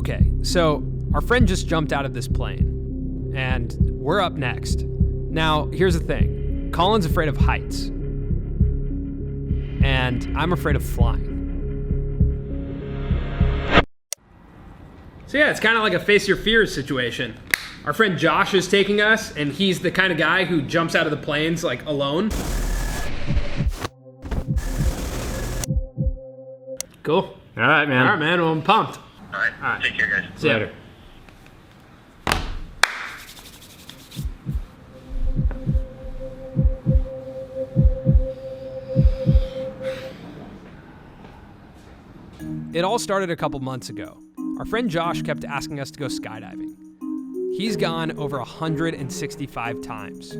Okay, so our friend just jumped out of this plane, and we're up next. Now, here's the thing. Colin's afraid of heights, and I'm afraid of flying. So yeah, it's kind of like a face your fears situation. Our friend Josh is taking us, and he's the kind of guy who jumps out of the planes like alone. Cool. All right, man. All right, man. Well, I'm pumped. All right. Take care, guys. See ya. Later. It all started a couple months ago. Our friend Josh kept asking us to go skydiving. He's gone over 165 times.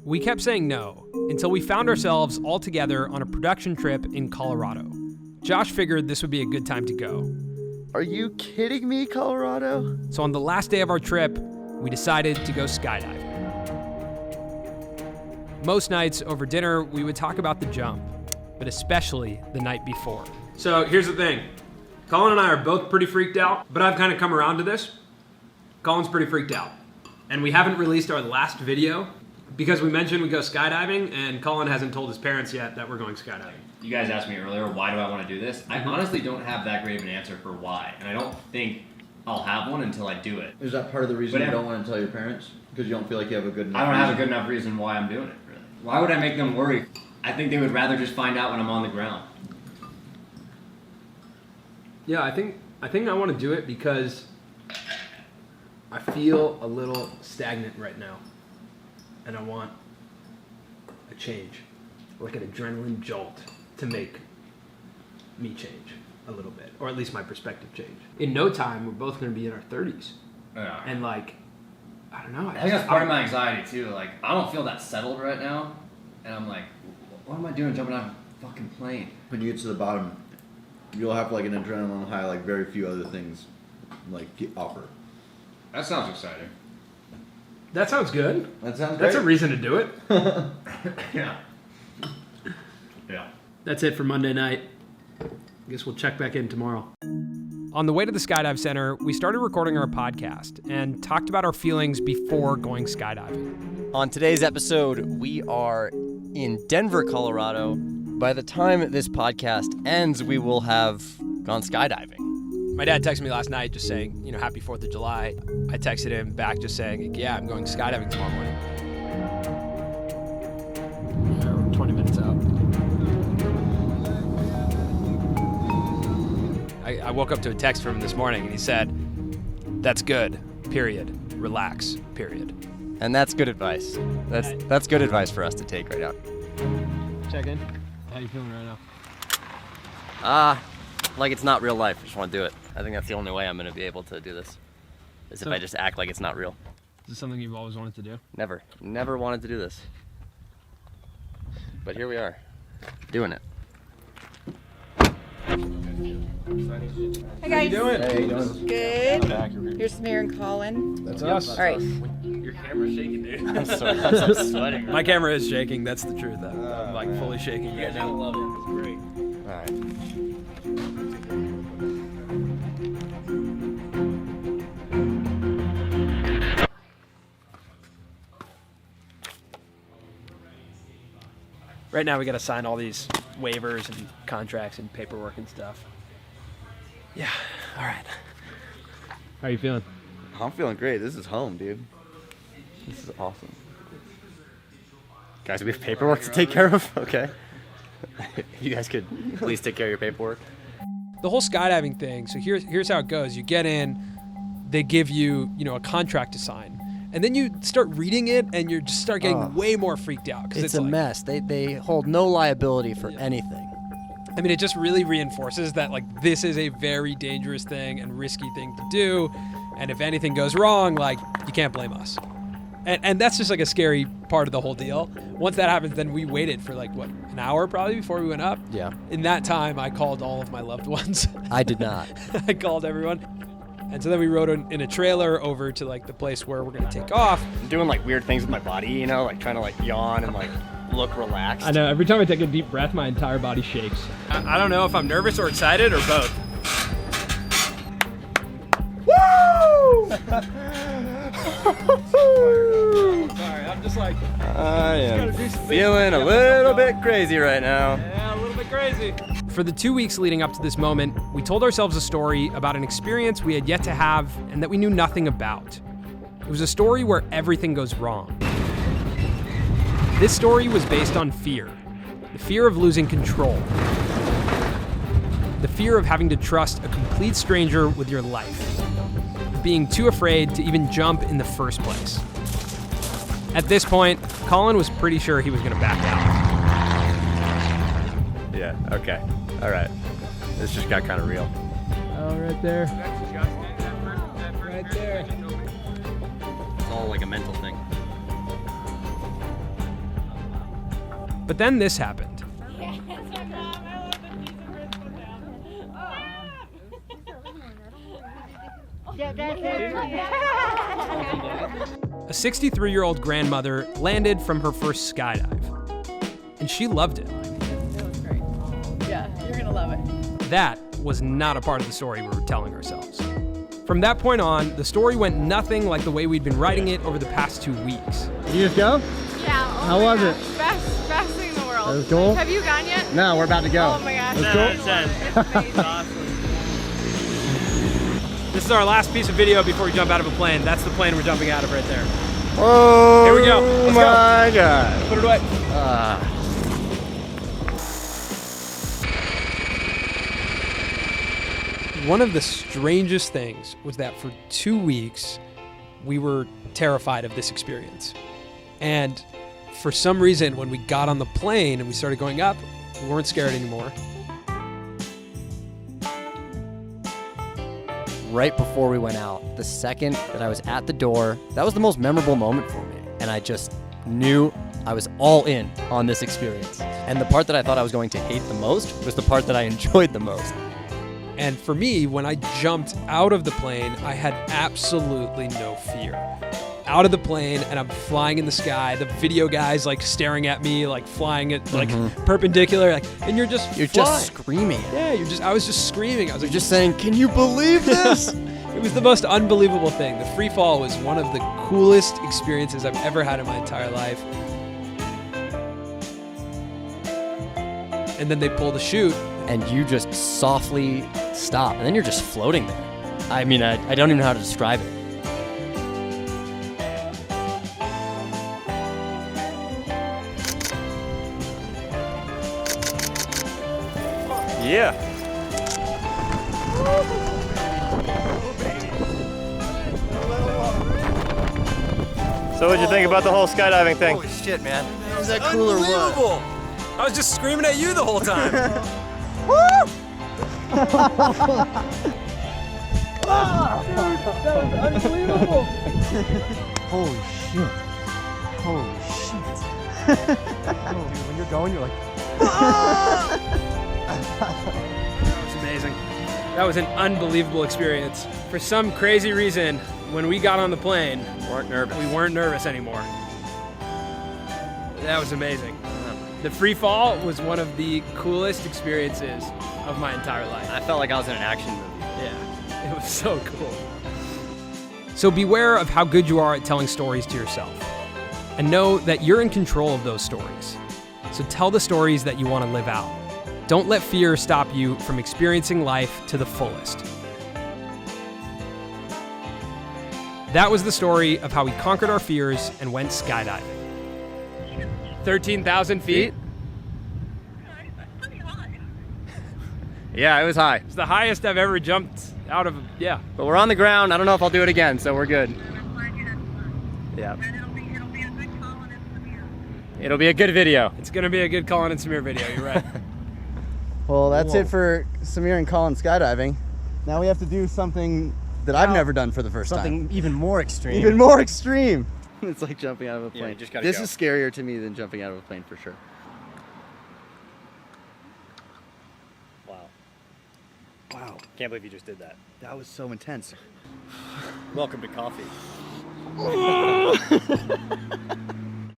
We kept saying no until we found ourselves all together on a production trip in Colorado. Josh figured this would be a good time to go. Are you kidding me, Colorado? So on the last day of our trip, we decided to go skydiving. Most nights over dinner, we would talk about the jump, but especially the night before. So here's the thing. Colin and I are both pretty freaked out, but I've kind of come around to this. Colin's pretty freaked out. And we haven't released our last video because we mentioned we go skydiving, and Colin hasn't told his parents yet that we're going skydiving. You guys asked me earlier, why do I want to do this? I honestly don't have that great of an answer for why, and I don't think I'll have one until I do it. Is that part of the reason But you don't want to tell your parents? Because you don't feel like you have a good enough I don't have a reason? good enough reason why I'm doing it, really. Why would I make them worry? I think they would rather just find out when I'm on the ground. Yeah, I think I want to do it because I feel a little stagnant right now, and I want a change, like an adrenaline jolt to make me change a little bit, or at least my perspective change. In no time, we're both going to be in our 30s, Yeah. and like, I don't know. I think that's part of my anxiety too. Like, I don't feel that settled right now, and I'm like, what am I doing jumping out of a fucking plane? When you get to the bottom, you'll have like an adrenaline high, like very few other things like offer. That sounds exciting. That sounds good. That sounds That's great. a reason to do it. Yeah. Yeah. That's it for Monday night. I guess we'll check back in tomorrow. On the way to the Skydive Center, we started recording our podcast and talked about our feelings before going skydiving. On today's episode, we are in Denver, Colorado. By the time this podcast ends, we will have gone skydiving. My dad texted me last night just saying, happy 4th of July. I texted him back just saying, yeah, I'm going skydiving tomorrow morning. Yeah, we're 20 minutes out. I woke up to a text from him this morning and he said, that's good, period. Relax, period. And that's good advice. That's good advice for us to take right now. Check in. How you feeling right now? Like it's not real life. I just want to do it. I think that's the only way I'm going to be able to do this, is if So- I just act like it's not real. Is this something you've always wanted to do? Never wanted to do this. But here we are, doing it. Hi guys. doing? Hey, you doing? Good. Here's Samir and Colin. That's us. All right. Your camera's shaking, dude. I'm sorry, I'm sweating. My camera is shaking. That's the truth. I'm like fully shaking right I now. love it. It's great. All right. Right now we got to sign all these waivers and contracts and paperwork and stuff. Yeah. All right. How are you feeling? I'm feeling great. This is home, dude. This is awesome. Guys, we have paperwork to take care of? Okay. If you guys could please take care of your paperwork. The whole skydiving thing. So here's how it goes. You get in, they give you, a contract to sign. And then you start reading it and you just start getting way more freaked out. It's a mess. They hold no liability for anything. I mean, it just really reinforces that this is a very dangerous thing and risky thing to do. And if anything goes wrong, you can't blame us. And that's just a scary part of the whole deal. Once that happens, then we waited for an hour probably before we went up. Yeah. In that time, I called all of my loved ones. I did not. I called everyone. And so then we rode in a trailer over to the place where we're gonna take off. I'm doing weird things with my body, trying to yawn and look relaxed. I know, every time I take a deep breath, my entire body shakes. I don't know if I'm nervous or excited or both. Sorry, I'm just like, I am feeling a little bit crazy right now. yeah, a little bit crazy. For the 2 weeks leading up to this moment, we told ourselves a story about an experience we had yet to have and that we knew nothing about. It was a story where everything goes wrong. This story was based on fear. The fear of losing control. The fear of having to trust a complete stranger with your life. Being too afraid to even jump in the first place. At this point, Colin was pretty sure he was going to back out. Yeah, okay. All right. This just got kind of real. Oh, right there. Right there. It's all like a mental thing. But then this happened. A 63-year-old grandmother landed from her first skydive, and she loved it. That was great. Yeah, you're gonna love it. That was not a part of the story we were telling ourselves. From that point on, the story went nothing like the way we'd been writing it over the past 2 weeks. You just go? Yeah. Oh How was it? Best thing in the world. That was cool? Have you gone yet? No, we're about to go. Oh my gosh. That's cool? It's awesome. This is our last piece of video before we jump out of a plane. That's the plane we're jumping out of right there. Oh, Here we go. Let's go. my God. Put it away. One of the strangest things was that for 2 weeks, we were terrified of this experience. And for some reason, when we got on the plane and we started going up, we weren't scared anymore. Right before we went out, the second that I was at the door, that was the most memorable moment for me. And I just knew I was all in on this experience. And the part that I thought I was going to hate the most was the part that I enjoyed the most. And for me, when I jumped out of the plane, I had absolutely no fear. Out of the plane, and I'm flying in the sky. The video guy's like staring at me, like flying at like perpendicular, like, and you're just flying. Screaming. Yeah, I was just screaming. I was You're like, just saying, can you believe this? it was the most unbelievable thing. The free fall was one of the coolest experiences I've ever had in my entire life. And then they pull the chute. And you just softly stop, and then you're just floating there. I mean, I don't even know how to describe it. Yeah. So what'd you think about the whole skydiving thing? Holy shit, man. Is that cool or what? I was just screaming at you the whole time. That was unbelievable. Holy shit. Holy shit. Dude, when you're going, you're like, that was amazing. That was an unbelievable experience. For some crazy reason, when we got on the plane, we weren't nervous anymore. That was amazing. The free fall was one of the coolest experiences of my entire life. I felt like I was in an action movie. Yeah, it was so cool. So beware of how good you are at telling stories to yourself. And know that you're in control of those stories. So tell the stories that you want to live out. Don't let fear stop you from experiencing life to the fullest. That was the story of how we conquered our fears and went skydiving. 13,000 feet? Yeah, it was high. It's the highest I've ever jumped out of, yeah. But we're on the ground. I don't know if I'll do it again, so we're good. Yeah. It'll be a good video. It's gonna be a good Colin and Samir video, you're right. Well, that's it for Samir and Colin skydiving. Now we have to do something that I've never done for the first time. Something even more extreme. Even more extreme. It's like jumping out of a Yeah, plane. you just gotta This go. is scarier to me than jumping out of a plane for sure. Wow. Wow, Can't believe you just did that. that was so intense. Welcome to coffee.